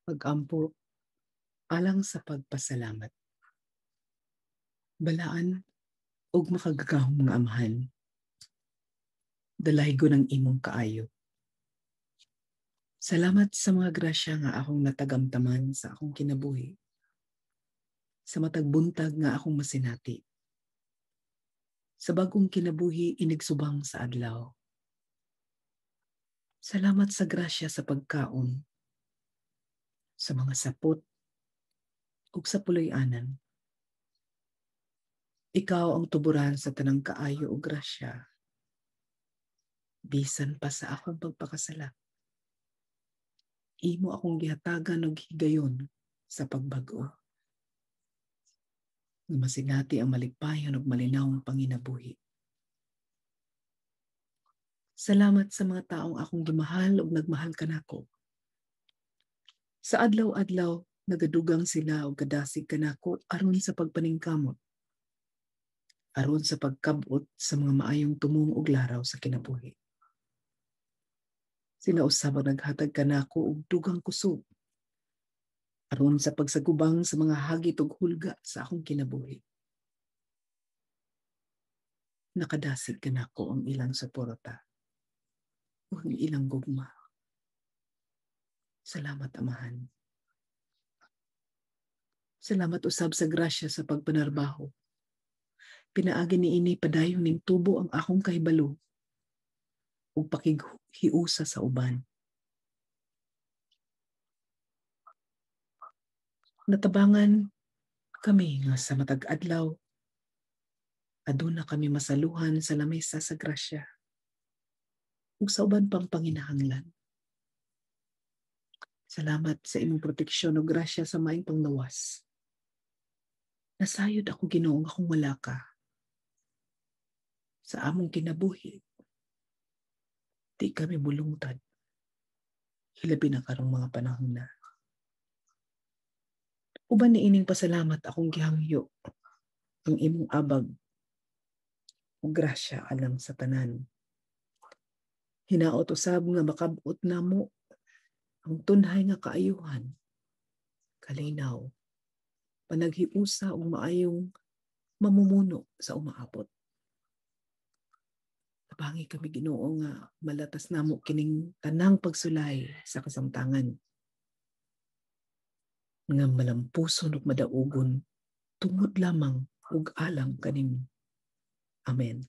Pag-ampo alang sa pagpasalamat. Balaan ug makagagahong nga Amahan, dalaygon ang imong kaayo. Salamat sa mga grasya nga akong natagamtaman sa akong kinabuhi. Sa matag buntag nga akong masinati. Sa bagong kinabuhi inigsubang sa adlaw. Salamat sa grasya sa pagkaon, sa mga sapot, ug sa puloy-anan. Ikaw ang tuburan sa tanang kaayo ug grasya. Bisan pa sa akong pagpakasala. Imo akong gihatagan og higayon sa pagbag-o. Nga masinati ang maligpayon ug malinawong panginabuhi. Salamat sa mga taong akong gimahal ug nagmahal kanako. Sa adlaw-adlaw nagadugang sila og kadasig kanako aron sa pagpaningkamot. Aron sa pagkabot sa mga maayong tumong ug laraw sa kinabuhi. Sila usab ang naghatag kanako og dugang kusog aron sa pagsagubang sa mga hagit ug hulga sa akong kinabuhi. Nakadasig kanako ang ilang suporta ug ang ilang gugma. Salamat, Amahan. Salamat usab sa grasya sa pagpanarbaho. Pinaagi niini padayon ning tubo ang akong kahibalo ug pakighiusa sa uban. Natabangan kami nga sa matag adlaw aduna kami masaluhan sa lamesa sa grasya ug sa uban pang panginahanglan. Salamat sa imong proteksyon ug grasya sa maayong panglawas. Nasayod ako, Ginoo, nga akong wala ka sa among kinabuhi. Di kami bulungtad. Hilabi na karong mga panahon na. Uban ni ining pasalamat akong gihangyo ang imong abag ug grasya alang sa tanan. Hinaot usab nga makabot namo ang tunhay nga kaayuhan, kalinaw, panaghiusa ug maayong mamumuno sa umaabot. Tabangi kami, Ginoo, nga malatas namo kining tanang pagsulay sa kasamtangan. Nga malampuson ug madaugon tungod lamang ug alang kanimo. Amen.